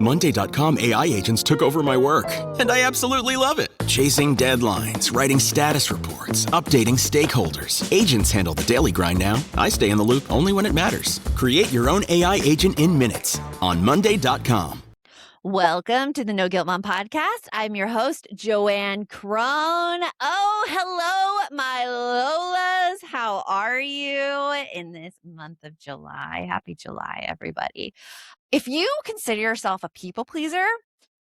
Monday.com AI agents took over my work, and I absolutely love it. Chasing deadlines, writing status reports, updating stakeholders. Agents handle the daily grind now. I stay in the loop only when it matters. Create your own AI agent in minutes on Monday.com. Welcome to the No Guilt Mom podcast. I'm your host, JoAnn Crone. Oh, hello, my Lolas. How are you in this month of July? Happy July, everybody. If you consider yourself a people pleaser,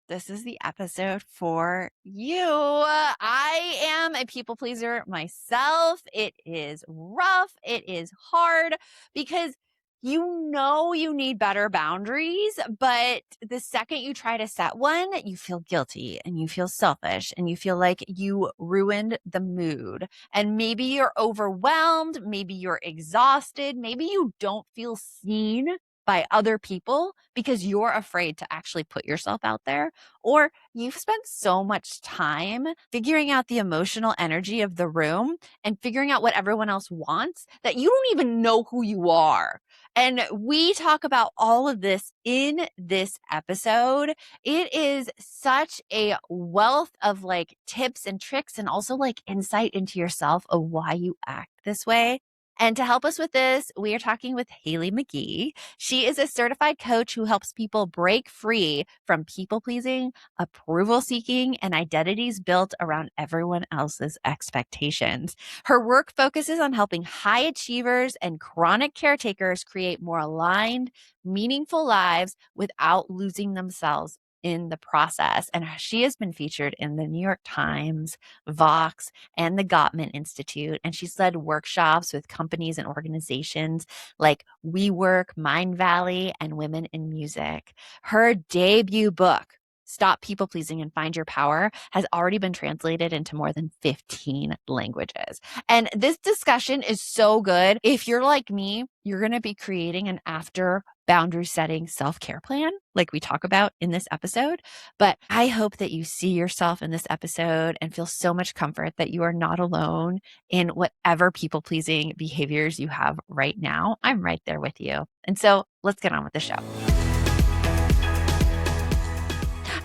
this is the episode for you. I am a people pleaser myself. It is rough. It is hard because you know you need better boundaries, but the second you try to set one, you feel guilty and you feel selfish and you feel like you ruined the mood. And maybe you're overwhelmed, maybe you're exhausted, maybe you don't feel seen by other people because you're afraid to actually put yourself out there, or you've spent so much time figuring out the emotional energy of the room and figuring out what everyone else wants that you don't even know who you are. And we talk about all of this in this episode. It is such a wealth of like tips and tricks and also like insight into yourself of why you act this way. And to help us with this, we are talking with Hailey Magee. She is a certified coach who helps people break free from people-pleasing, approval-seeking, and identities built around everyone else's expectations. Her work focuses on helping high achievers and chronic caretakers create more aligned, meaningful lives without losing themselves in the process. And she has been featured in the New York Times, Vox, and the Gottman Institute. And she's led workshops with companies and organizations like WeWork, Mind Valley, and Women in Music. Her debut book, Stop People Pleasing and Find Your Power, has already been translated into more than 15 languages. And this discussion is so good. If you're like me, you're going to be creating an after boundary setting self-care plan like we talk about in this episode. But I hope that you see yourself in this episode and feel so much comfort that you are not alone in whatever people-pleasing behaviors you have right now. I'm right there with you. And so let's get on with the show.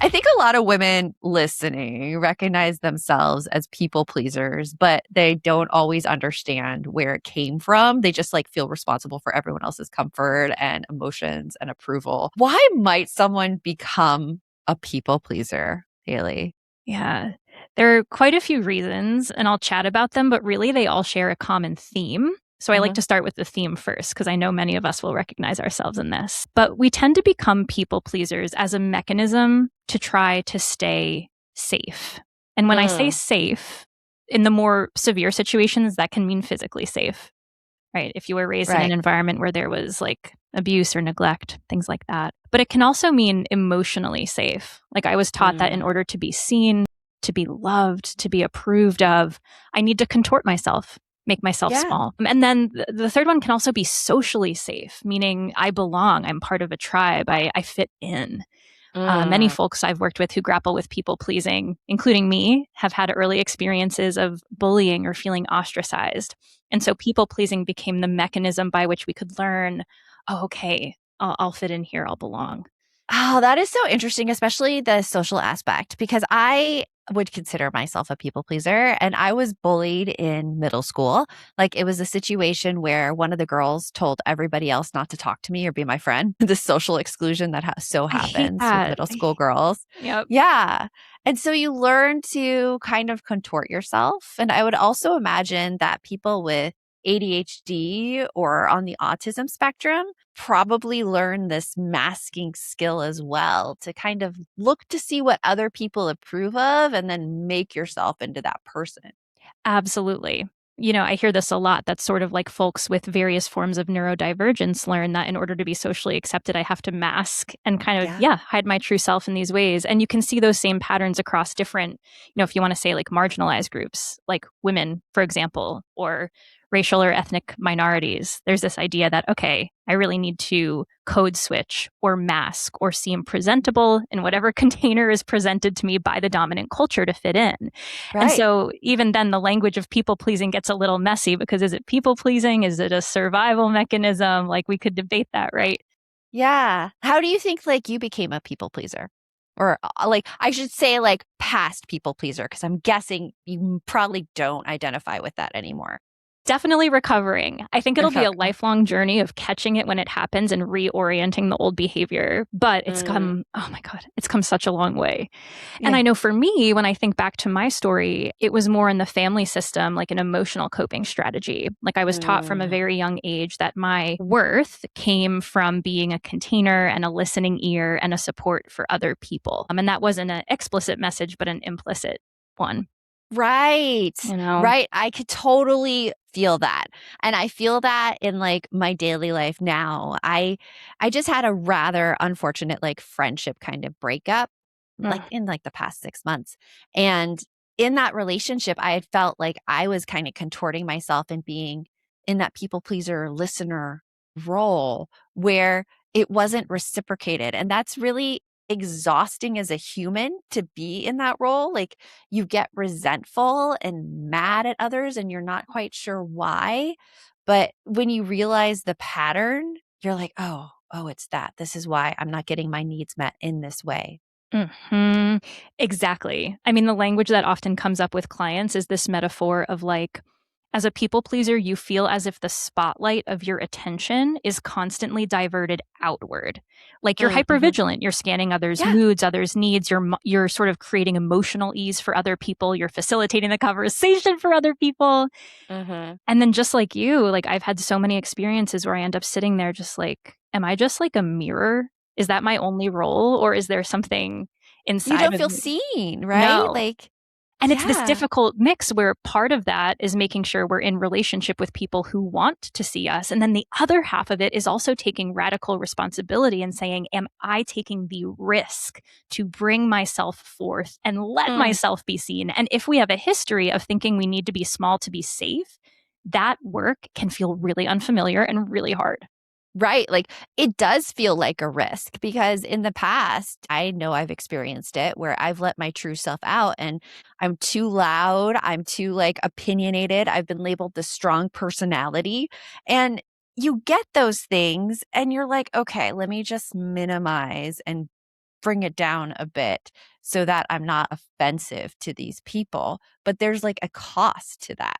I think a lot of women listening recognize themselves as people pleasers, but they don't always understand where it came from. They just like feel responsible for everyone else's comfort and emotions and approval. Why might someone become a people pleaser, Hailey? Yeah, there are quite a few reasons, and I'll chat about them, but really they all share a common theme. So I like to start with the theme first, because I know many of us will recognize ourselves in this. But we tend to become people pleasers as a mechanism to try to stay safe. And when I say safe, in the more severe situations, that can mean physically safe, right? If you were raised in an environment where there was like abuse or neglect, things like that. But it can also mean emotionally safe. Like I was taught that in order to be seen, to be loved, to be approved of, I need to contort myself, make myself small. And then the third one can also be socially safe, meaning I belong, I'm part of a tribe, I fit in. Many folks I've worked with who grapple with people pleasing, including me, have had early experiences of bullying or feeling ostracized. And so people pleasing became the mechanism by which we could learn, oh, okay, I'll fit in here, I'll belong. Oh, that is so interesting, especially the social aspect, because I would consider myself a people pleaser and I was bullied in middle school. Like it was a situation where one of the girls told everybody else not to talk to me or be my friend. The social exclusion that so happens with middle school girls. Yep. Yeah. And so you learn to kind of contort yourself. And I would also imagine that people with ADHD or on the autism spectrum probably learn this masking skill as well to kind of look to see what other people approve of and then make yourself into that person. Absolutely. You know, I hear this a lot. That's sort of like folks with various forms of neurodivergence learn that in order to be socially accepted, I have to mask and kind of, hide my true self in these ways. And you can see those same patterns across different, if you want to say like marginalized groups, like women, for example, or racial or ethnic minorities. There's this idea that, okay, I really need to code switch or mask or seem presentable in whatever container is presented to me by the dominant culture to fit in. Right. And so even then the language of people pleasing gets a little messy because is it people pleasing? Is it a survival mechanism? Like we could debate that, right? Yeah. How do you think like you became a people pleaser? Or like I should say like past people pleaser, because I'm guessing you probably don't identify with that anymore. Definitely recovering. I think it'll be a Okay. lifelong journey of catching it when it happens and reorienting the old behavior. But it's come, oh my God, it's come such a long way. And I Yeah. know for me, when I think back to my story, it was more in the family system, like an emotional coping strategy. Like I was taught from a very young age that my worth came from being a container and a listening ear and a support for other people. And that wasn't an explicit message, but an implicit one. Right. You know? Right. I could totally feel that. And I feel that in like my daily life now. I just had a rather unfortunate like friendship kind of breakup like in like the past 6 months. And in that relationship, I had felt like I was kind of contorting myself and being in that people pleaser listener role where it wasn't reciprocated. And that's really exhausting as a human to be in that role. Like you get resentful and mad at others and you're not quite sure why. But when you realize the pattern, you're like, oh, it's that. This is why I'm not getting my needs met in this way. Hmm. Exactly. I mean, the language that often comes up with clients is this metaphor of like, as a people pleaser, you feel as if the spotlight of your attention is constantly diverted outward. Like you're Mm-hmm. hypervigilant, you're scanning others' Yeah. moods, others' needs, you're sort of creating emotional ease for other people, you're facilitating the conversation for other people. Mm-hmm. And then just like you, like I've had so many experiences where I end up sitting there just like, am I just like a mirror? Is that my only role or is there something You inside don't of feel me? seen, right? No. Like, And it's this yeah. difficult mix where part of that is making sure we're in relationship with people who want to see us. And then the other half of it is also taking radical responsibility and saying, am I taking the risk to bring myself forth and let Mm. myself be seen? And if we have a history of thinking we need to be small to be safe, that work can feel really unfamiliar and really hard. Right. Like it does feel like a risk because in the past, I know I've experienced it where I've let my true self out and I'm too loud. I'm too like opinionated. I've been labeled the strong personality. And you get those things and you're like, okay, let me just minimize and bring it down a bit so that I'm not offensive to these people. But there's like a cost to that.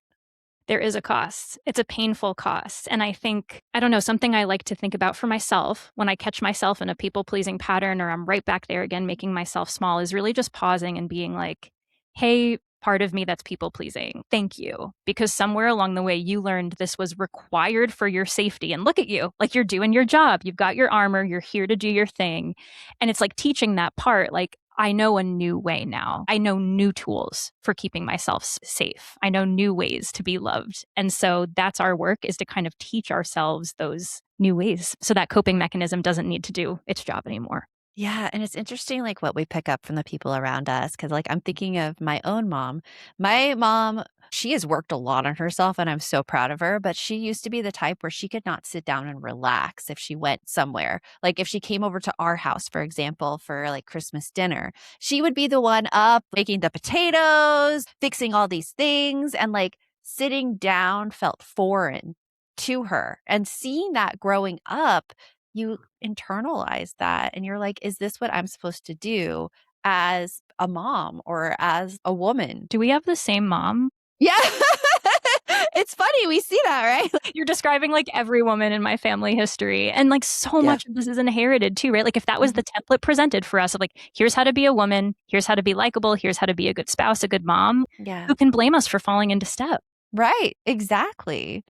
There is a cost. It's a painful cost. And I think, I don't know, something I like to think about for myself when I catch myself in a people pleasing pattern or I'm right back there again, making myself small is really just pausing and being like, hey, part of me that's people pleasing, thank you. Because somewhere along the way, you learned this was required for your safety. And look at you, like you're doing your job. You've got your armor. You're here to do your thing. And it's like teaching that part, like, I know a new way now. I know new tools for keeping myself safe. I know new ways to be loved. And so that's our work is to kind of teach ourselves those new ways so that coping mechanism doesn't need to do its job anymore. Yeah, and it's interesting, like, what we pick up from the people around us. Because, like, I'm thinking of my own mom. My mom, she has worked a lot on herself, and I'm so proud of her, but she used to be the type where she could not sit down and relax if she went somewhere. Like, if she came over to our house, for example, for, like, Christmas dinner, she would be the one up making the potatoes, fixing all these things, and, like, sitting down felt foreign to her. And seeing that growing up, you internalize that and you're like, is this what I'm supposed to do as a mom or as a woman? Do we have the same mom? Yeah. It's funny. We see that, right? You're describing like every woman in my family history. And like so Yeah. much of this is inherited too, right? Like if that was the template presented for us of like, here's how to be a woman, here's how to be likable, here's how to be a good spouse, a good mom, Yeah. who can blame us for falling into step? Right. Exactly.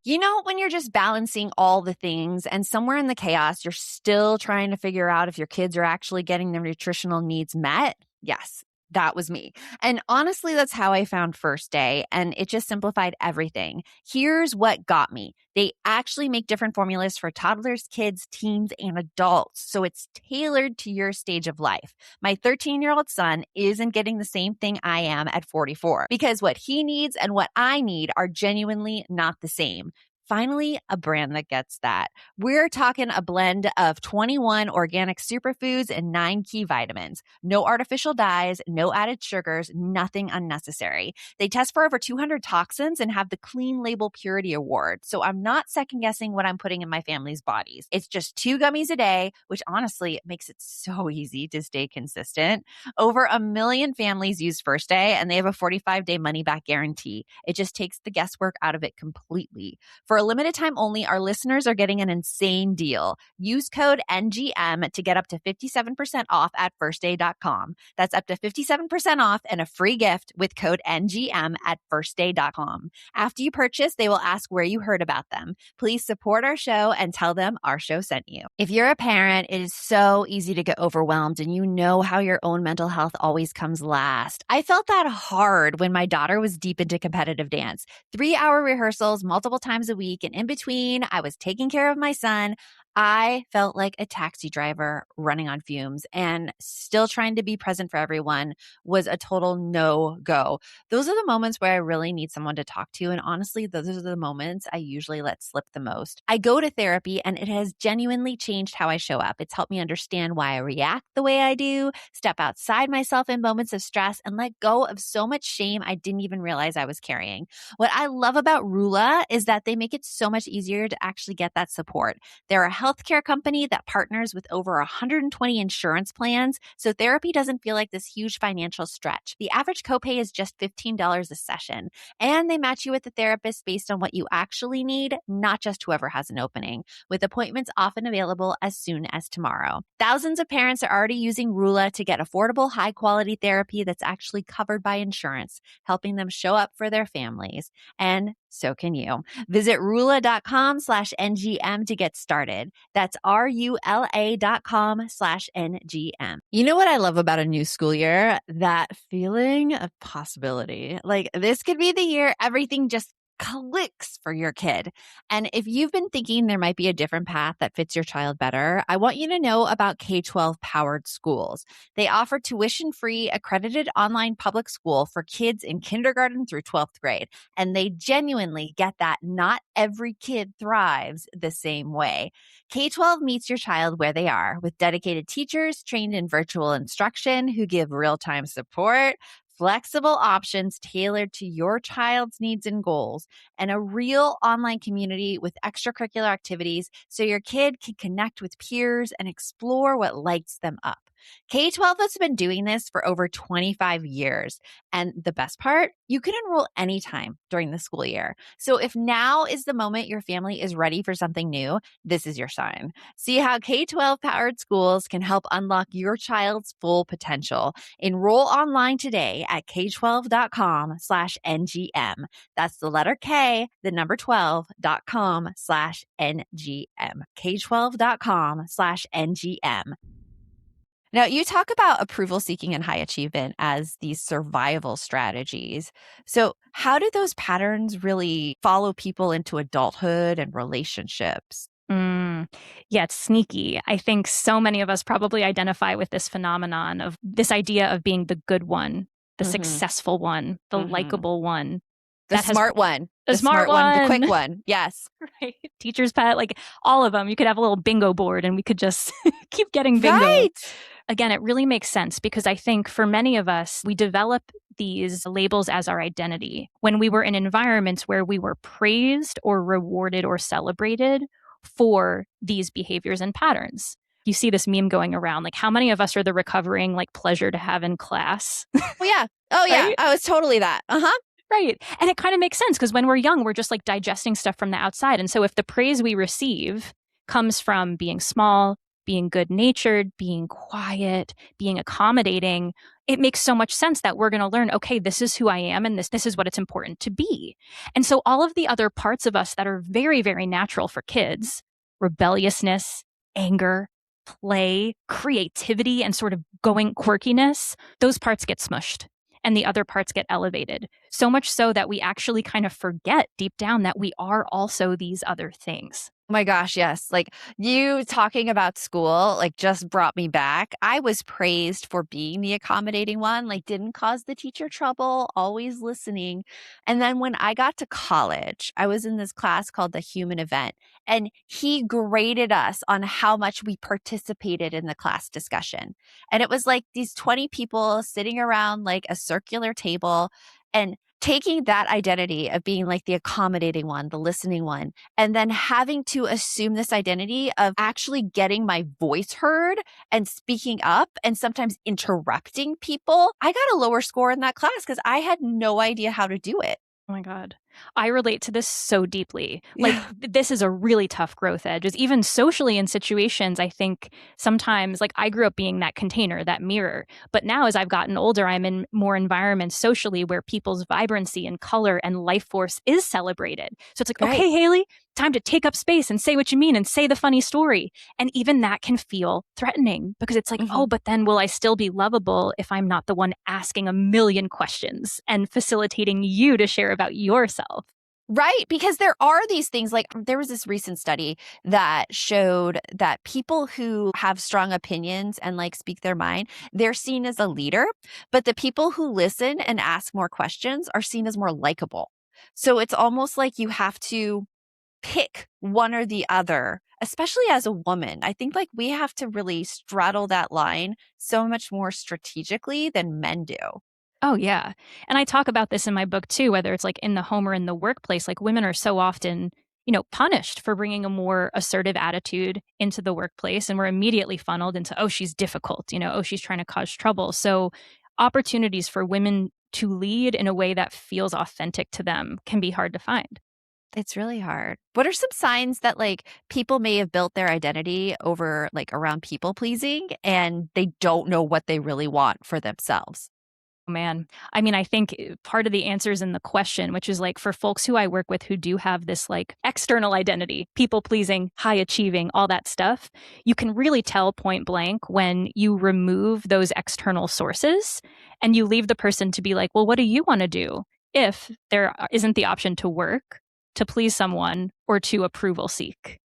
You know, when you're just balancing all the things and somewhere in the chaos, you're still trying to figure out if your kids are actually getting their nutritional needs met? Yes, that was me. And honestly, that's how I found First Day, and it just simplified everything. Here's what got me. They actually make different formulas for toddlers, kids, teens, and adults. So it's tailored to your stage of life. My 13-year-old son isn't getting the same thing I am at 44 because what he needs and what I need are genuinely not the same. Finally, a brand that gets that. We're talking a blend of 21 organic superfoods and 9 key vitamins. No artificial dyes, no added sugars, nothing unnecessary. They test for over 200 toxins and have the Clean Label Purity Award. So I'm not second guessing what I'm putting in my family's bodies. It's just 2 gummies a day, which honestly makes it so easy to stay consistent. Over 1 million families use First Day, and they have a 45-day money-back guarantee. It just takes the guesswork out of it completely. For a limited time only, our listeners are getting an insane deal. Use code NGM to get up to 57% off at firstday.com. That's up to 57% off and a free gift with code NGM at firstday.com. After you purchase, they will ask where you heard about them. Please support our show and tell them our show sent you. If you're a parent, it is so easy to get overwhelmed, and you know how your own mental health always comes last. I felt that hard when my daughter was deep into competitive dance. 3-hour rehearsals multiple times a week, and in between, I was taking care of my son. I felt like a taxi driver running on fumes, and still trying to be present for everyone was a total no-go. Those are the moments where I really need someone to talk to, and honestly, those are the moments I usually let slip the most. I go to therapy, and it has genuinely changed how I show up. It's helped me understand why I react the way I do, step outside myself in moments of stress, and let go of so much shame I didn't even realize I was carrying. What I love about Rula is that they make it so much easier to actually get that support. They're a healthcare company that partners with over 120 insurance plans, so therapy doesn't feel like this huge financial stretch. The average copay is just $15 a session, and they match you with a therapist based on what you actually need, not just whoever has an opening, with appointments often available as soon as tomorrow. Thousands of parents are already using Rula to get affordable, high-quality therapy that's actually covered by insurance, helping them show up for their families. And so can you. Visit rula.com/NGM to get started. That's RULA.com/NGM. You know what I love about a new school year? That feeling of possibility. Like, this could be the year everything just clicks for your kid. And if you've been thinking there might be a different path that fits your child better, I want you to know about K-12 powered schools. They offer tuition-free, accredited online public school for kids in kindergarten through 12th grade. And they genuinely get that not every kid thrives the same way. K-12 meets your child where they are, with dedicated teachers trained in virtual instruction who give real-time support, flexible options tailored to your child's needs and goals, and a real online community with extracurricular activities so your kid can connect with peers and explore what lights them up. K-12 has been doing this for over 25 years. And the best part, you can enroll anytime during the school year. So if now is the moment your family is ready for something new, this is your sign. See how K-12 powered schools can help unlock your child's full potential. Enroll online today at k12.com/NGM. That's the letter K, the number 12.com/NGM. k12.com/NGM. Now, you talk about approval seeking and high achievement as these survival strategies. So, how do those patterns really follow people into adulthood and relationships? Yeah, it's sneaky. I think so many of us probably identify with this phenomenon of this idea of being the good one, the successful one, the likable one. The smart one. The smart one. The quick one. Yes. Right. Teacher's pet, like all of them. You could have a little bingo board and we could just keep getting bingo. Right. Again, it really makes sense because I think for many of us, we develop these labels as our identity when we were in environments where we were praised or rewarded or celebrated for these behaviors and patterns. You see this meme going around, like how many of us are the recovering like pleasure to have in class? Oh, yeah. Oh, yeah. Right? I was totally that. Right. And it kind of makes sense because when we're young, we're just like digesting stuff from the outside. And so if the praise we receive comes from being small, being good-natured, being quiet, being accommodating, it makes so much sense that we're going to learn, okay, this is who I am and this is what it's important to be. And so all of the other parts of us that are very, very natural for kids, rebelliousness, anger, play, creativity, and sort of going quirkiness, those parts get smushed and the other parts get elevated. So much so that we actually kind of forget deep down that we are also these other things. Oh my gosh, yes. Like you talking about school, like just brought me back. I was praised for being the accommodating one, like didn't cause the teacher trouble, always listening. And then when I got to college, I was in this class called the human event, and he graded us on how much we participated in the class discussion. And it was like these 20 people sitting around like a circular table and taking that identity of being like the accommodating one, the listening one, and then having to assume this identity of actually getting my voice heard and speaking up and sometimes interrupting people. I got a lower score in that class because I had no idea how to do it. Oh my God. I relate to this so deeply. Like, Yeah. this is a really tough growth edge. Is even socially in situations, I think sometimes, like, I grew up being that container, that mirror. But now, as I've gotten older, I'm in more environments socially where people's vibrancy and color and life force is celebrated. So it's like, Right. okay, Hailey, time to take up space and say what you mean and say the funny story. And even that can feel threatening because it's like, Mhm. oh, but then will I still be lovable if I'm not the one asking a million questions and facilitating you to share about yourself? Right, because there are these things like there was this recent study that showed that people who have strong opinions and like speak their mind, they're seen as a leader, but the people who listen and ask more questions are seen as more likable. So it's almost like you have to pick one or the other, especially as a woman. I think like we have to really straddle that line so much more strategically than men do. Oh, yeah. And I talk about this in my book too, whether it's like in the home or in the workplace. Like women are so often, punished for bringing a more assertive attitude into the workplace. And we're immediately funneled into, oh, she's difficult, oh, she's trying to cause trouble. So opportunities for women to lead in a way that feels authentic to them can be hard to find. It's really hard. What are some signs that like people may have built their identity over like around people pleasing and they don't know what they really want for themselves? Oh, man. I mean, I think part of the answer is in the question, which is like for folks who I work with who do have this like external identity, people pleasing, high achieving, all that stuff, you can really tell point blank when you remove those external sources and you leave the person to be like, well, what do you want to do if there isn't the option to work, to please someone, or to approval seek?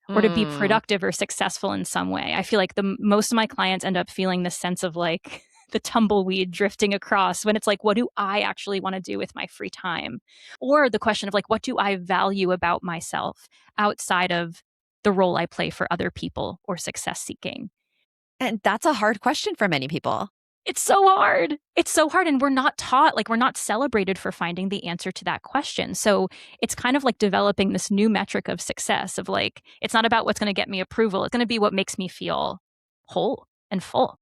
Or to be Mm. productive or successful in some way. I feel like most of my clients end up feeling this sense of like the tumbleweed drifting across when it's like, what do I actually want to do with my free time? Or the question of like, what do I value about myself outside of the role I play for other people or success seeking? And that's a hard question for many people. It's so hard. It's so hard. And we're not taught, like, we're not celebrated for finding the answer to that question. So it's kind of like developing this new metric of success of like, it's not about what's going to get me approval. It's going to be what makes me feel whole and full.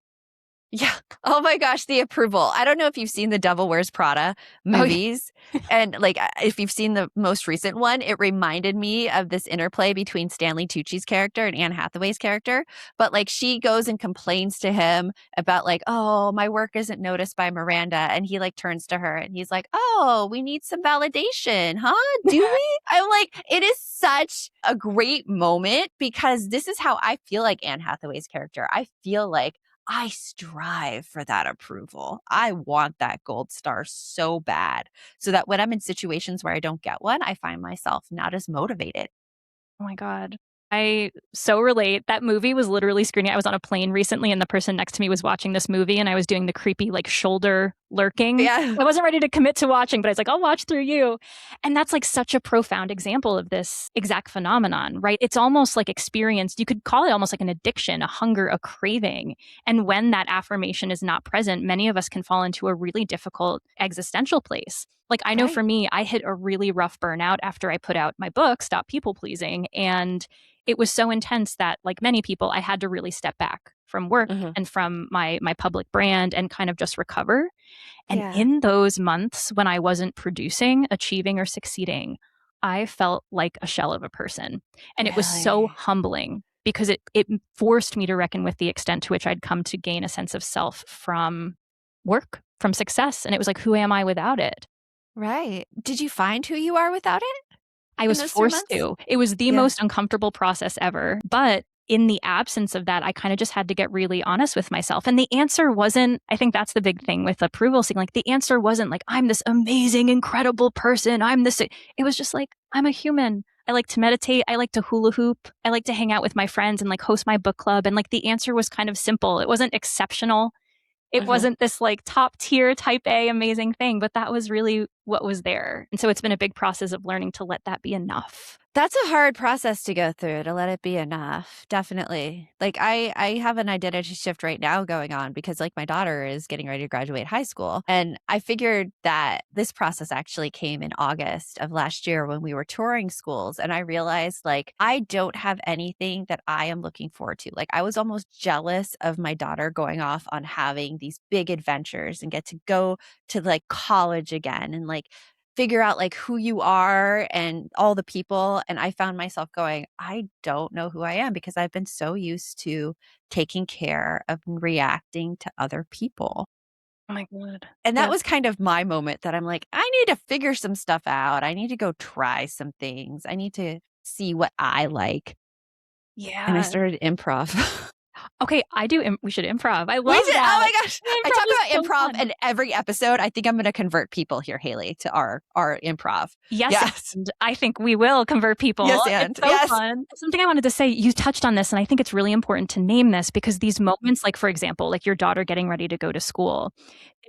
Yeah. Oh my gosh, the approval. I don't know if you've seen the Devil Wears Prada Oh, yeah. movies. And like if you've seen the most recent one, it reminded me of this interplay between Stanley Tucci's character and Anne Hathaway's character. But like she goes and complains to him about like, oh, my work isn't noticed by Miranda. And he like turns to her and he's like, oh, we need some validation, huh? Do we? I'm like, it is such a great moment because this is how I feel like Anne Hathaway's character. I feel like I strive for that approval. I want that gold star so bad so that when I'm in situations where I don't get one, I find myself not as motivated. Oh my God. I so relate. That movie was literally screening. I was on a plane recently and the person next to me was watching this movie and I was doing the creepy like shoulder lurking. Yeah. I wasn't ready to commit to watching, but I was like, I'll watch through you. And that's like such a profound example of this exact phenomenon, right? It's almost like experienced. You could call it almost like an addiction, a hunger, a craving. And when that affirmation is not present, many of us can fall into a really difficult existential place. Like I know Right. for me, I hit a really rough burnout after I put out my book, Stop People Pleasing. And it was so intense that, like many people, I had to really step back from work Mhm. and from my public brand and kind of just recover. And Yeah. in those months when I wasn't producing, achieving, or succeeding, I felt like a shell of a person. And it was so Really? humbling because it forced me to reckon with the extent to which I'd come to gain a sense of self from work, from success. And it was like, who am I without it? Right. Did you find who you are without it I in was those 3 forced months? to. It was the Yeah. most uncomfortable process ever. But in the absence of that, I kind of just had to get really honest with myself. And the answer wasn't, I think that's the big thing with approval seeking. Like the answer wasn't like, I'm this amazing, incredible person. I'm this. It was just like, I'm a human. I like to meditate. I like to hula hoop. I like to hang out with my friends and like host my book club. And like the answer was kind of simple. It wasn't exceptional. It wasn't this like top tier type A amazing thing, but that was really what was there. And so it's been a big process of learning to let that be enough. That's a hard process to go through, to let it be enough. Definitely. Like I have an identity shift right now going on because like my daughter is getting ready to graduate high school. And I figured that this process actually came in August of last year when we were touring schools. And I realized like I don't have anything that I am looking forward to. Like I was almost jealous of my daughter going off on having these big adventures and get to go to like college again and like figure out like who you are and all the people. And I found myself going, I don't know who I am because I've been so used to taking care of and reacting to other people. Oh my God. And that was kind of my moment that I'm like, I need to figure some stuff out. I need to go try some things. I need to see what I like. Yeah. And I started improv. Okay, we should improv. I love We should, that. oh my gosh. I talk about so improv fun. in every episode. I think I'm going to convert people here, Hailey, to our improv. Yes. And I think we will convert people. Yes, and it's so fun. Something I wanted to say, you touched on this, and I think it's really important to name this because these moments, like for example, like your daughter getting ready to go to school,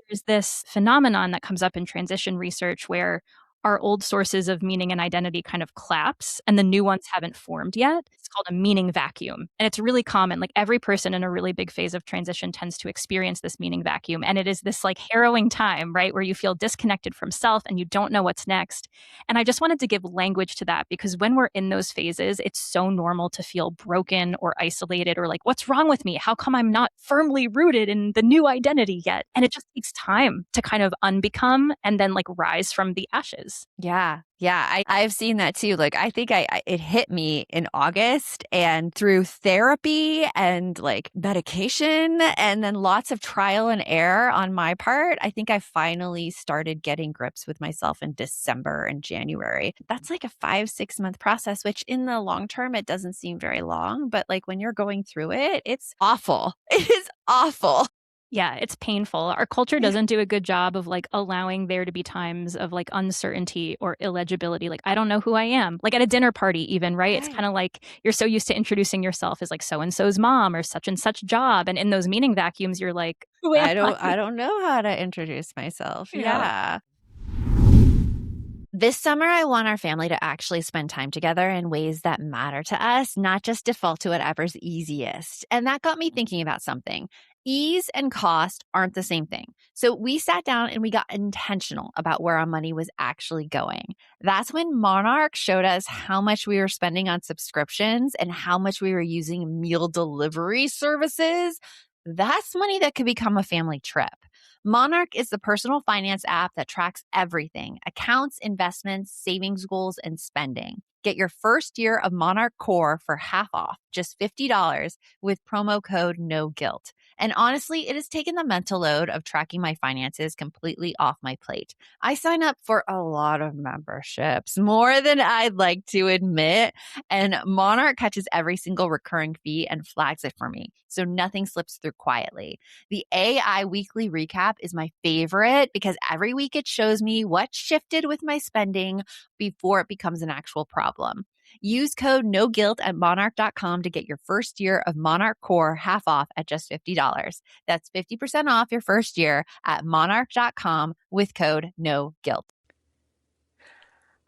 there's this phenomenon that comes up in transition research where our old sources of meaning and identity kind of collapse and the new ones haven't formed yet. It's called a meaning vacuum. And it's really common. Like every person in a really big phase of transition tends to experience this meaning vacuum. And it is this like harrowing time, right? Where you feel disconnected from self and you don't know what's next. And I just wanted to give language to that because when we're in those phases, it's so normal to feel broken or isolated or like, what's wrong with me? How come I'm not firmly rooted in the new identity yet? And it just takes time to kind of unbecome and then like rise from the ashes. Yeah. Yeah. I've seen that too. Like, I think it hit me in August and through therapy and like medication and then lots of trial and error on my part. I think I finally started getting grips with myself in December and January. That's like a 5-6 month process, which in the long term, it doesn't seem very long, but like when you're going through it, it's awful. It is awful. Yeah, it's painful. Our culture doesn't do a good job of like allowing there to be times of like uncertainty or illegibility. Like, I don't know who I am. Like at a dinner party, even, right? It's kind of like you're so used to introducing yourself as like so and so's mom or such and such job. And in those meaning vacuums, you're like, who am I don't know how to introduce myself. Yeah. This summer, I want our family to actually spend time together in ways that matter to us, not just default to whatever's easiest. And that got me thinking about something. Ease and cost aren't the same thing. So we sat down and we got intentional about where our money was actually going. That's when Monarch showed us how much we were spending on subscriptions and how much we were using meal delivery services. That's money that could become a family trip. Monarch is the personal finance app that tracks everything: accounts, investments, savings goals, and spending. Get your first year of Monarch Core for half off, just $50 with promo code NOGUILT. And honestly, it has taken the mental load of tracking my finances completely off my plate. I sign up for a lot of memberships, more than I'd like to admit, and Monarch catches every single recurring fee and flags it for me, so nothing slips through quietly. The AI weekly recap is my favorite because every week it shows me what shifted with my spending before it becomes an actual problem. Use code NOGUILT at monarch.com to get your first year of Monarch Core half off at just $50. That's 50% off your first year at monarch.com with code NOGUILT.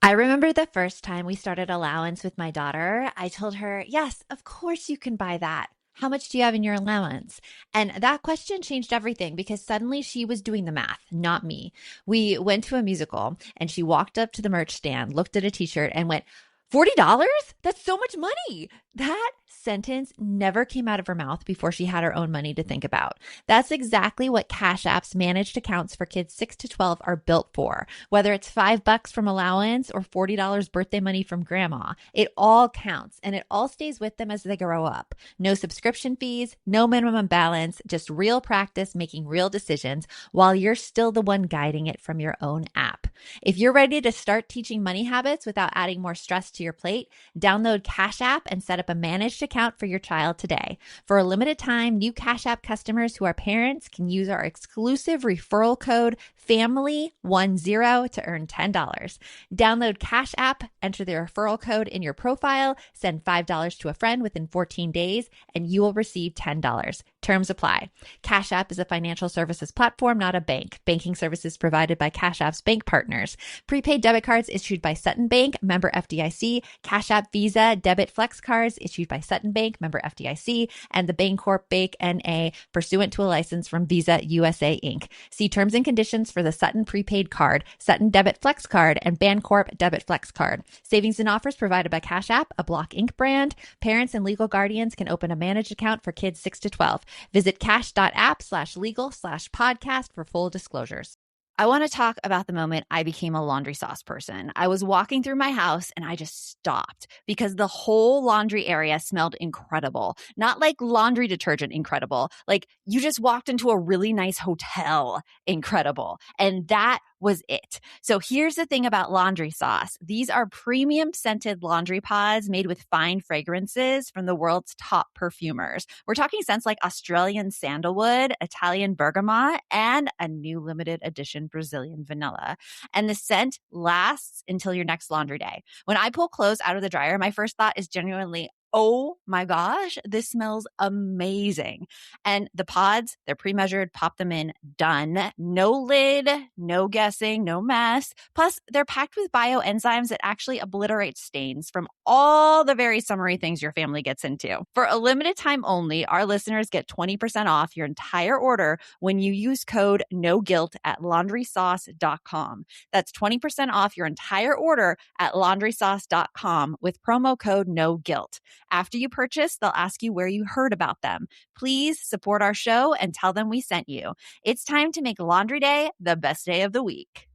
I remember the first time we started allowance with my daughter, I told her, yes, of course you can buy that. How much do you have in your allowance? And that question changed everything because suddenly she was doing the math, not me. We went to a musical and she walked up to the merch stand, looked at a t-shirt and went, $40? That's so much money. That sentence never came out of her mouth before she had her own money to think about. That's exactly what Cash App's managed accounts for kids 6 to 12 are built for. Whether it's $5 from allowance or $40 birthday money from grandma, it all counts and it all stays with them as they grow up. No subscription fees, no minimum balance, just real practice making real decisions while you're still the one guiding it from your own app. If you're ready to start teaching money habits without adding more stress to to your plate? Download Cash App and set up a managed account for your child today. For a limited time, new Cash App customers who are parents can use our exclusive referral code FAMILY10 to earn $10. Download Cash App, enter the referral code in your profile, send $5 to a friend within 14 days, and you will receive $10. Terms apply. Cash App is a financial services platform, not a bank. Banking services provided by Cash App's bank partners. Prepaid debit cards issued by Sutton Bank, member FDIC. Cash App Visa debit flex cards issued by Sutton Bank, member FDIC, and the Bancorp Bank NA, pursuant to a license from Visa USA Inc. See terms and conditions for the Sutton prepaid card, Sutton debit flex card, and Bancorp debit flex card. Savings and offers provided by Cash App, a Block Inc. brand. Parents and legal guardians can open a managed account for kids 6 to 12. Visit cash.app/legal/podcast for full disclosures. I want to talk about the moment I became a laundry sauce person. I was walking through my house and I just stopped because the whole laundry area smelled incredible. Not like laundry detergent incredible, like you just walked into a really nice hotel incredible. And that was it. So here's the thing about laundry sauce. These are premium scented laundry pods made with fine fragrances from the world's top perfumers. We're talking scents like Australian sandalwood, Italian bergamot, and a new limited edition Brazilian vanilla. And the scent lasts until your next laundry day. When I pull clothes out of the dryer, my first thought is genuinely, oh my gosh, this smells amazing. And the pods, they're pre-measured, pop them in, done. No lid, no guessing, no mess. Plus, they're packed with bioenzymes that actually obliterate stains from all the very summery things your family gets into. For a limited time only, our listeners get 20% off your entire order when you use code NOGUILT at laundrysauce.com. That's 20% off your entire order at laundrysauce.com with promo code NOGUILT. After you purchase, they'll ask you where you heard about them. Please support our show and tell them we sent you. It's time to make laundry day the best day of the week.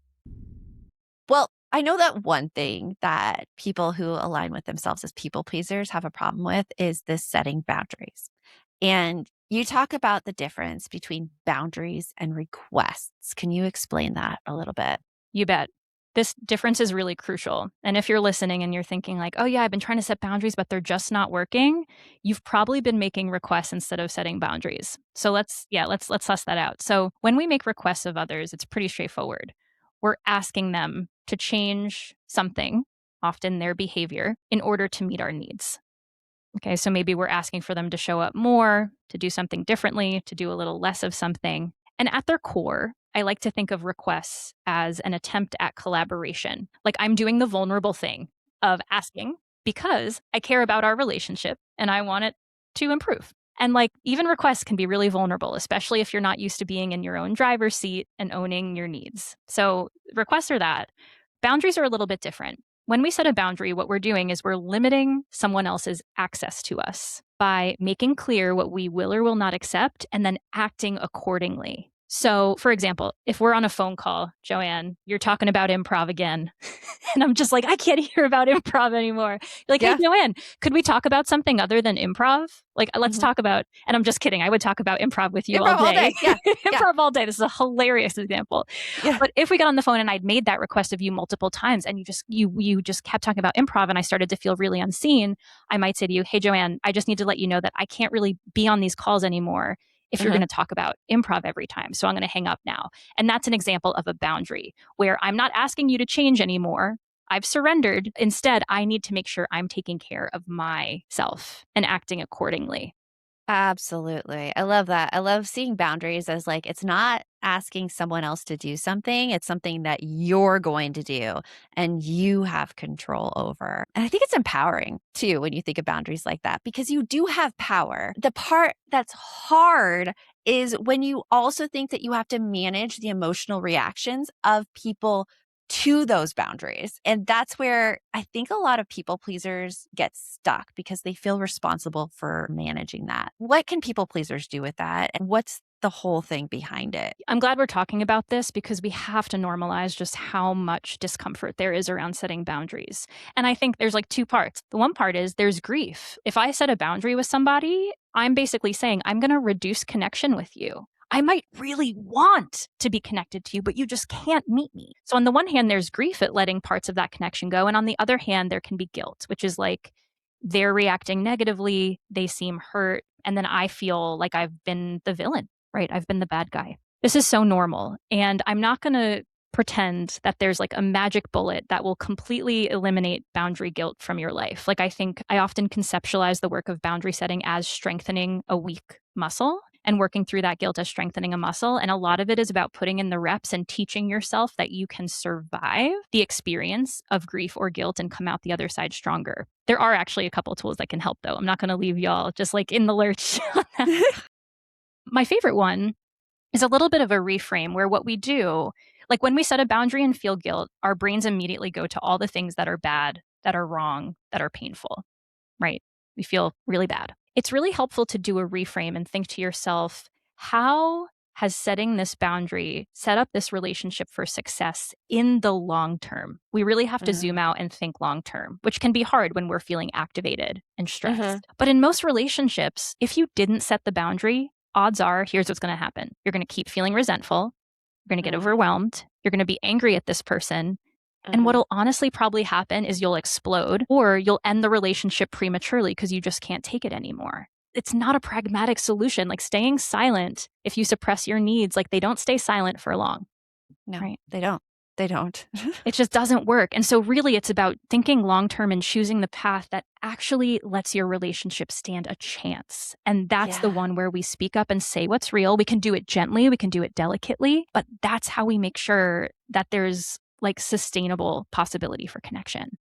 Well, I know that one thing that people who align with themselves as people pleasers have a problem with is this setting boundaries. And you talk about the difference between boundaries and requests. Can you explain that a little bit? You bet. This difference is really crucial. And if you're listening and you're thinking like, oh yeah, I've been trying to set boundaries, but they're just not working, you've probably been making requests instead of setting boundaries. So let's suss that out. So when we make requests of others, it's pretty straightforward. We're asking them to change something, often their behavior, in order to meet our needs. Okay, so maybe we're asking for them to show up more, to do something differently, to do a little less of something. And at their core, I like to think of requests as an attempt at collaboration. Like I'm doing the vulnerable thing of asking because I care about our relationship and I want it to improve. And like even requests can be really vulnerable, especially if you're not used to being in your own driver's seat and owning your needs. So requests are that. Boundaries are a little bit different. When we set a boundary, what we're doing is we're limiting someone else's access to us by making clear what we will or will not accept and then acting accordingly. So, for example, if we're on a phone call, JoAnn, you're talking about improv again. And I'm just like, I can't hear about improv anymore. You're like, hey, JoAnn, could we talk about something other than improv? Like, let's talk about, and I'm just kidding. I would talk about improv with you all day. Yeah. Improv all day. This is a hilarious example. Yeah. But if we got on the phone and I'd made that request of you multiple times and you just kept talking about improv and I started to feel really unseen, I might say to you, hey, JoAnn, I just need to let you know that I can't really be on these calls anymore if you're going to talk about improv every time. So I'm going to hang up now. And that's an example of a boundary where I'm not asking you to change anymore. I've surrendered. Instead, I need to make sure I'm taking care of myself and acting accordingly. Absolutely. I love that. I love seeing boundaries as like, it's not asking someone else to do something. It's something that you're going to do and you have control over. And I think it's empowering too when you think of boundaries like that because you do have power. The part that's hard is when you also think that you have to manage the emotional reactions of people to those boundaries. And that's where I think a lot of people pleasers get stuck because they feel responsible for managing that. What can people pleasers do with that? And what's the whole thing behind it? I'm glad we're talking about this because we have to normalize just how much discomfort there is around setting boundaries. And I think there's like two parts. The one part is there's grief. If I set a boundary with somebody, I'm basically saying I'm going to reduce connection with you. I might really want to be connected to you, but you just can't meet me. So on the one hand, there's grief at letting parts of that connection go. And on the other hand, there can be guilt, which is like they're reacting negatively, they seem hurt, and then I feel like I've been the villain, right? I've been the bad guy. This is so normal. And I'm not going to pretend that there's like a magic bullet that will completely eliminate boundary guilt from your life. Like I think I often conceptualize the work of boundary setting as strengthening a weak muscle and working through that guilt as strengthening a muscle. And a lot of it is about putting in the reps and teaching yourself that you can survive the experience of grief or guilt and come out the other side stronger. There are actually a couple of tools that can help, though. I'm not going to leave y'all just like in the lurch. My favorite one is a little bit of a reframe where what we do, like when we set a boundary and feel guilt, our brains immediately go to all the things that are bad, that are wrong, that are painful, right? We feel really bad. It's really helpful to do a reframe and think to yourself, how has setting this boundary set up this relationship for success in the long term? We really have to zoom out and think long term, which can be hard when we're feeling activated and stressed. But in most relationships, if you didn't set the boundary, odds are, here's what's going to happen. You're going to keep feeling resentful. You're going to get overwhelmed. You're going to be angry at this person. And what'll honestly probably happen is you'll explode or you'll end the relationship prematurely because you just can't take it anymore. It's not a pragmatic solution. Like staying silent, if you suppress your needs, like they don't stay silent for long. No, right? they don't. They don't. It just doesn't work. And so really it's about thinking long-term and choosing the path that actually lets your relationship stand a chance. And that's the one where we speak up and say what's real. We can do it gently. We can do it delicately, but that's how we make sure that there's like sustainable possibility for connection.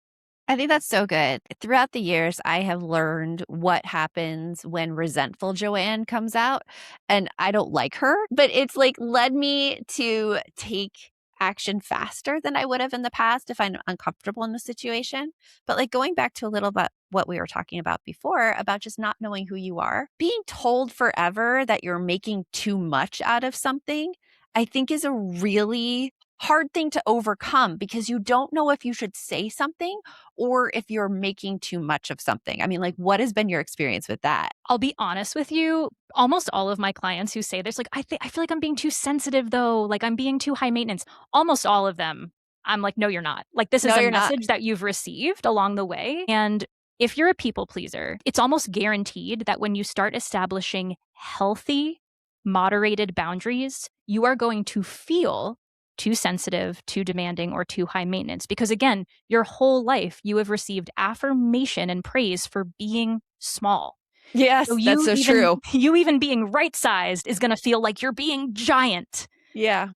I think that's so good. Throughout the years, I have learned what happens when resentful JoAnn comes out, and I don't like her, but it's like led me to take action faster than I would have in the past if I'm uncomfortable in the situation. But like going back to a little bit what we were talking about before about just not knowing who you are, being told forever that you're making too much out of something, I think is a really hard thing to overcome because you don't know if you should say something or if you're making too much of something. I mean, like, what has been your experience with that? I'll be honest with you. Almost all of my clients who say this, like, I feel like I'm being too sensitive though. Like I'm being too high maintenance. Almost all of them, I'm like, no, you're not. Like this is a message that you've received along the way. And if you're a people pleaser, it's almost guaranteed that when you start establishing healthy, moderated boundaries, you are going to feel too sensitive, too demanding, or too high maintenance. Because again, your whole life, you have received affirmation and praise for being small. Yes, so that's so true. You even being right-sized is going to feel like you're being giant. Yeah.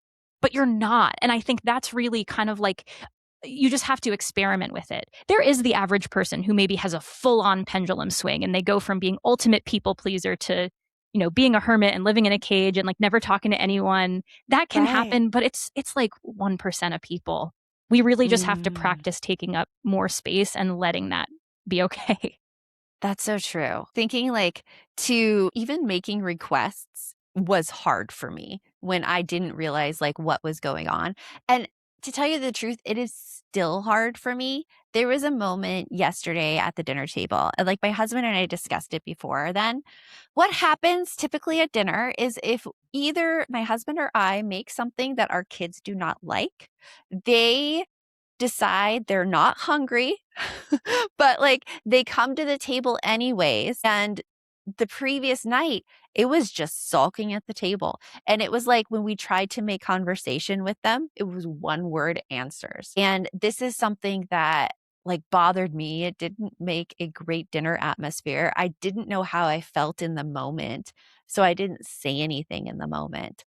But you're not. And I think that's really kind of like, you just have to experiment with it. There is the average person who maybe has a full-on pendulum swing and they go from being ultimate people pleaser to being a hermit and living in a cage and like never talking to anyone. That can happen, but it's like 1% of people. We really just have to practice taking up more space and letting that be okay. That's so true. Thinking like to even making requests was hard for me when I didn't realize like what was going on. And to tell you the truth, it is still hard for me. There was a moment yesterday at the dinner table, and like my husband and I discussed it before then. What happens typically at dinner is if either my husband or I make something that our kids do not like, they decide they're not hungry, but like they come to the table anyways. And the previous night, it was just sulking at the table. And it was like when we tried to make conversation with them, it was one word answers. And this is something that like bothered me. It didn't make a great dinner atmosphere. I didn't know how I felt in the moment. So I didn't say anything in the moment.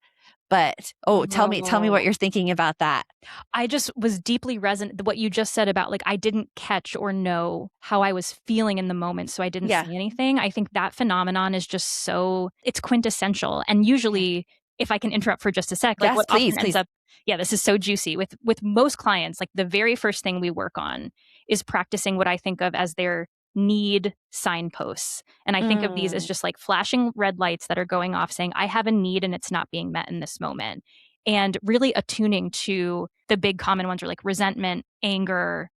But tell me what you're thinking about that. I just was deeply resonant. What you just said about like, I didn't catch or know how I was feeling in the moment. So I didn't say anything. I think that phenomenon is just it's quintessential. And usually if I can interrupt for just a sec, like what please. ends up, this is so juicy with most clients, like the very first thing we work on is practicing what I think of as their need signposts. And I think of these as just like flashing red lights that are going off saying, I have a need and it's not being met in this moment. And really attuning to the big common ones are like resentment, anger,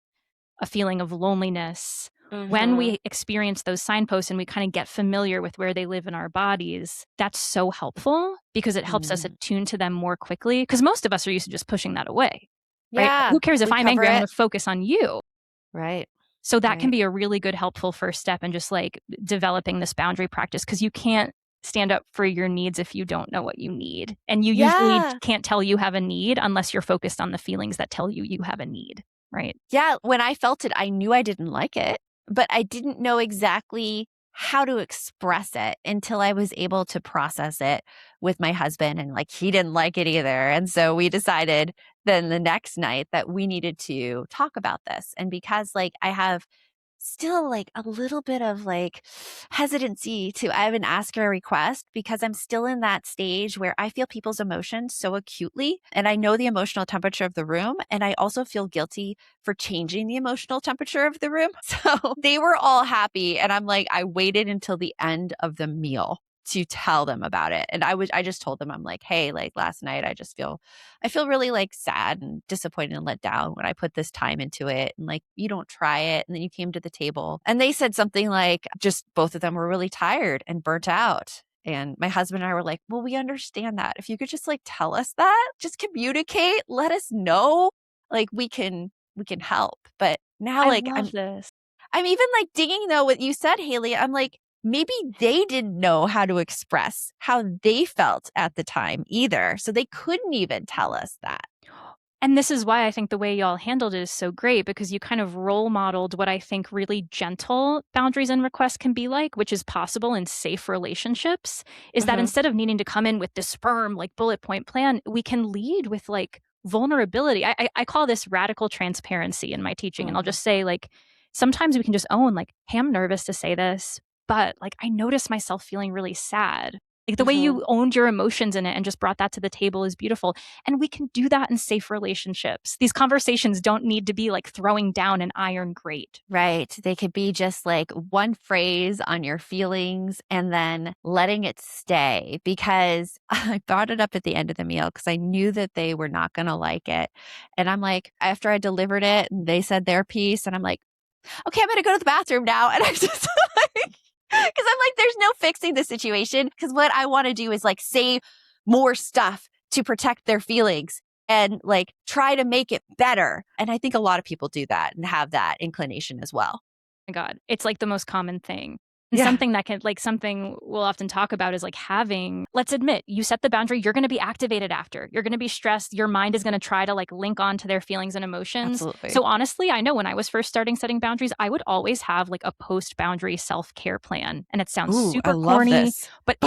a feeling of loneliness, When we experience those signposts and we kind of get familiar with where they live in our bodies, that's so helpful because it helps us attune to them more quickly. Because most of us are used to just pushing that away, right? Yeah. Who cares if we I'm angry? cover I'm it. going to focus on you. Right. So that can Right. be a really good, helpful first step in just like developing this boundary practice, because you can't stand up for your needs if you don't know what you need. And you usually Yeah. can't tell you have a need unless you're focused on the feelings that tell you you have a need, right? Yeah. When I felt it, I knew I didn't like it, but I didn't know exactly how to express it until I was able to process it with my husband. And like, he didn't like it either. And so we decided then the next night that we needed to talk about this. And because like I have still like a little bit of like hesitancy to I even ask her a request because I'm still in that stage where I feel people's emotions so acutely and I know the emotional temperature of the room. And I also feel guilty for changing the emotional temperature of the room. So they were all happy. And I'm like, I waited until the end of the meal to tell them about it. And I just told them, I'm like, hey, like last night, I feel really like sad and disappointed and let down when I put this time into it. And like, you don't try it. And then you came to the table and they said something like, just both of them were really tired and burnt out. And my husband and I were like, well, we understand that. If you could just like tell us that, just communicate, let us know, like we can help. But now I like love this. I'm even like digging though what you said, Hailey. I'm like, maybe they didn't know how to express how they felt at the time either. So they couldn't even tell us that. And this is why I think the way y'all handled it is so great, because you kind of role modeled what I think really gentle boundaries and requests can be like, which is possible in safe relationships, is that instead of needing to come in with this firm, like bullet point plan, we can lead with like vulnerability. I call this radical transparency in my teaching. And I'll just say like, sometimes we can just own like, hey, I'm nervous to say this, but like, I notice myself feeling really sad. Like the way you owned your emotions in it and just brought that to the table is beautiful. And we can do that in safe relationships. These conversations don't need to be like throwing down an iron grate. Right. They could be just like one phrase on your feelings and then letting it stay because I brought it up at the end of the meal because I knew that they were not going to like it. And I'm like, after I delivered it, they said their piece and I'm like, okay, I'm going to go to the bathroom now. And I just like, because I'm like, there's no fixing the situation. Because what I want to do is like say more stuff to protect their feelings and like try to make it better. And I think a lot of people do that and have that inclination as well. My God, it's like the most common thing. And something that can, like, something we'll often talk about is like having, let's admit, you set the boundary, you're going to be activated after. You're going to be stressed. Your mind is going to try to like link on to their feelings and emotions. Absolutely. So honestly, I know when I was first starting setting boundaries, I would always have like a post-boundary self-care plan. And it sounds super corny, but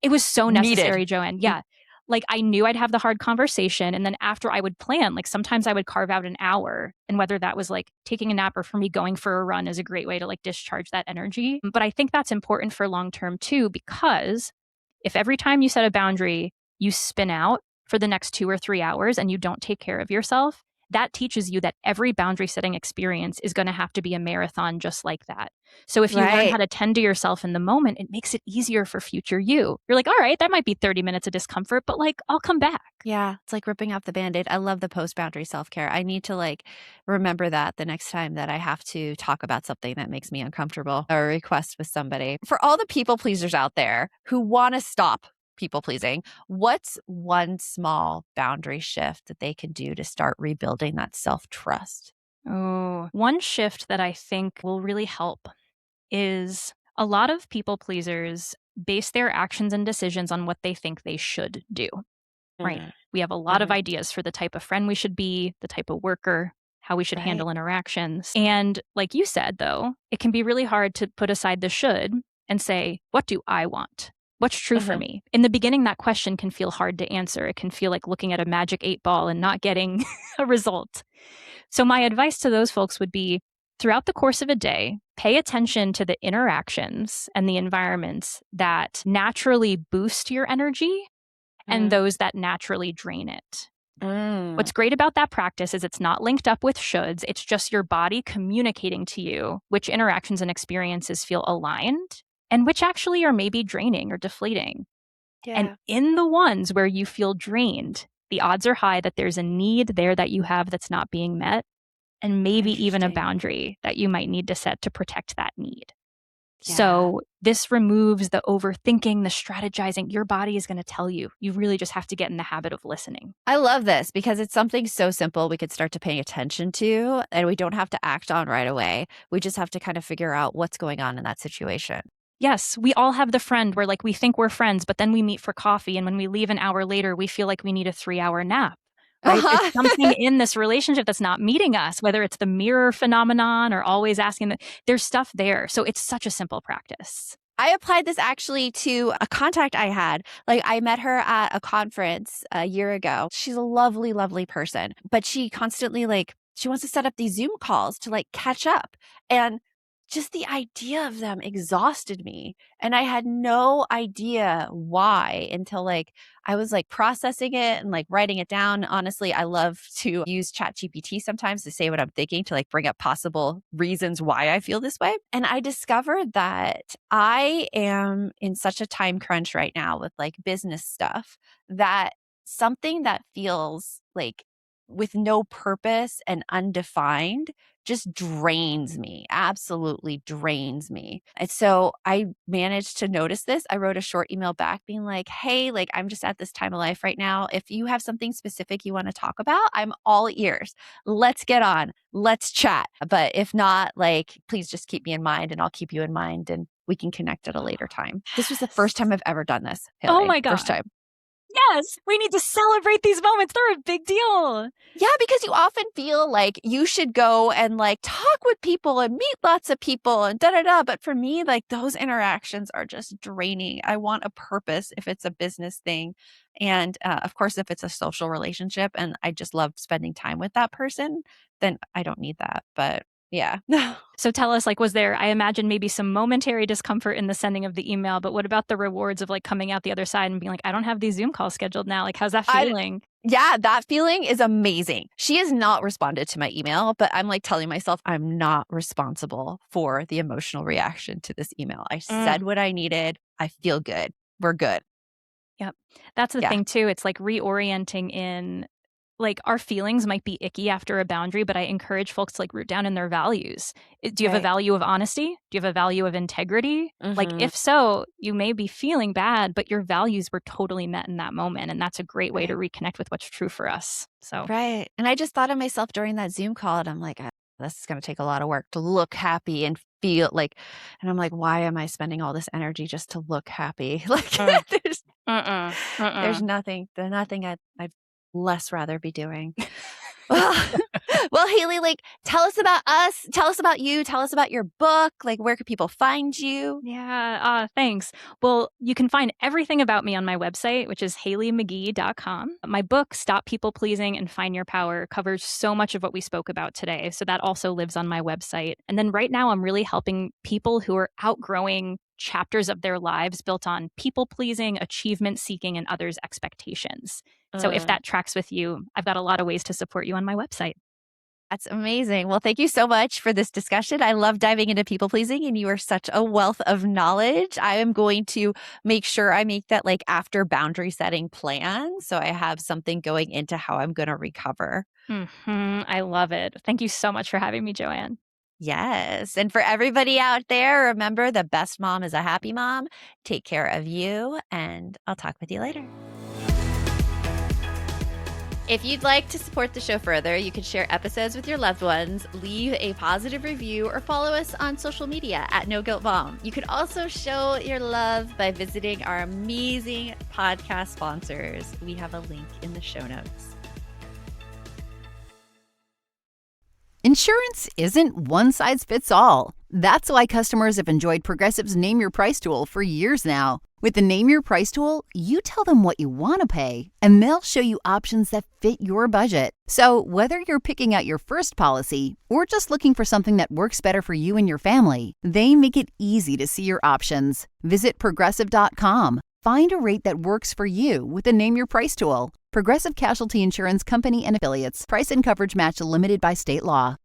it was so necessary, JoAnn. Yeah. Like I knew I'd have the hard conversation. And then after I would plan, like sometimes I would carve out an hour. And whether that was like taking a nap or for me going for a run is a great way to like discharge that energy. But I think that's important for long term too, because if every time you set a boundary, you spin out for the next 2 or 3 hours and you don't take care of yourself, that teaches you that every boundary setting experience is going to have to be a marathon just like that. So if you learn how to tend to yourself in the moment, it makes it easier for future you. You're like, all right, that might be 30 minutes of discomfort, but like, I'll come back. Yeah. It's like ripping off the Band-Aid. I love the post-boundary self-care. I need to like remember that the next time that I have to talk about something that makes me uncomfortable or request with somebody. For all the people pleasers out there who want to stop people pleasing, what's one small boundary shift that they can do to start rebuilding that self-trust? Oh, one shift that I think will really help is a lot of people pleasers base their actions and decisions on what they think they should do, right? We have a lot of ideas for the type of friend we should be, the type of worker, how we should handle interactions. And like you said, though, it can be really hard to put aside the should and say, what do I want? What's true for me? In the beginning, that question can feel hard to answer. It can feel like looking at a magic 8-ball and not getting a result. So my advice to those folks would be, throughout the course of a day, pay attention to the interactions and the environments that naturally boost your energy and those that naturally drain it. What's great about that practice is it's not linked up with shoulds. It's just your body communicating to you which interactions and experiences feel aligned and which actually are maybe draining or deflating. And in the ones where you feel drained, the odds are high that there's a need there that you have that's not being met. and maybe even a Interesting. boundary that you might need to set to protect that need. Yeah. So this removes the overthinking, the strategizing. Your body is going to tell you. You really just have to get in the habit of listening. I love this because it's something so simple we could start to pay attention to, and we don't have to act on right away. We just have to kind of figure out what's going on in that situation. Yes, we all have the friend where like we think we're friends, but then we meet for coffee. And when we leave an hour later, we feel like we need a 3-hour nap. Right? There's something in this relationship that's not meeting us, whether it's the mirror phenomenon or always asking. There's stuff there. So it's such a simple practice. I applied this actually to a contact I had. Like I met her at a conference a year ago. She's a lovely, lovely person, but she constantly she wants to set up these Zoom calls to catch up. And just the idea of them exhausted me. And I had no idea why until I was processing it and writing it down. Honestly, I love to use ChatGPT sometimes to say what I'm thinking to bring up possible reasons why I feel this way. And I discovered that I am in such a time crunch right now with business stuff that something that feels with no purpose and undefined just drains me, absolutely drains me. And so I managed to notice this. I wrote a short email back being hey, I'm just at this time of life right now. If you have something specific you want to talk about, I'm all ears. Let's get on. Let's chat. But if not, please just keep me in mind and I'll keep you in mind and we can connect at a later time. This was the first time I've ever done this, Hailey. Oh my God. First time. Yes, we need to celebrate these moments. They're a big deal. Yeah, because you often feel like you should go and talk with people and meet lots of people and da-da-da. But for me, those interactions are just draining. I want a purpose if it's a business thing. And of course, if it's a social relationship and I just love spending time with that person, then I don't need that. But yeah. So tell us, was there, I imagine maybe some momentary discomfort in the sending of the email, but what about the rewards of coming out the other side and being I don't have these Zoom calls scheduled now. How's that feeling? Yeah, that feeling is amazing. She has not responded to my email, but I'm telling myself I'm not responsible for the emotional reaction to this email. I said what I needed. I feel good. We're good. Yep. That's the thing too. It's reorienting in our feelings might be icky after a boundary, but I encourage folks to root down in their values. Do you have a value of honesty? Do you have a value of integrity? If so, you may be feeling bad, but your values were totally met in that moment. And that's a great way to reconnect with what's true for us. So right. And I just thought of myself during that Zoom call and I'm this is going to take a lot of work to look happy and feel and I'm why am I spending all this energy just to look happy? There's nothing I'd less rather be doing. Well, Hailey, tell us about us. Tell us about you. Tell us about your book. Where can people find you? Yeah, thanks. Well, you can find everything about me on my website, which is HaileyMagee.com. My book, Stop People Pleasing and Find Your Power, covers so much of what we spoke about today. So that also lives on my website. And then right now, I'm really helping people who are outgrowing chapters of their lives built on people pleasing, achievement seeking, and others' expectations. So if that tracks with you, I've got a lot of ways to support you on my website. That's amazing. Well, thank you so much for this discussion. I love diving into people pleasing and you are such a wealth of knowledge. I am going to make sure I make that after boundary setting plan. So I have something going into how I'm going to recover. I love it. Thank you so much for having me, JoAnn. Yes. And for everybody out there, remember the best mom is a happy mom. Take care of you and I'll talk with you later. If you'd like to support the show further, you can share episodes with your loved ones, leave a positive review, or follow us on social media at No Guilt Mom. You can also show your love by visiting our amazing podcast sponsors. We have a link in the show notes. Insurance isn't one size fits all. That's why customers have enjoyed Progressive's Name Your Price tool for years now. With the Name Your Price tool, you tell them what you want to pay, and they'll show you options that fit your budget. So whether you're picking out your first policy or just looking for something that works better for you and your family, they make it easy to see your options. Visit Progressive.com. Find a rate that works for you with the Name Your Price tool. Progressive Casualty Insurance Company and Affiliates. Price and coverage match limited by state law.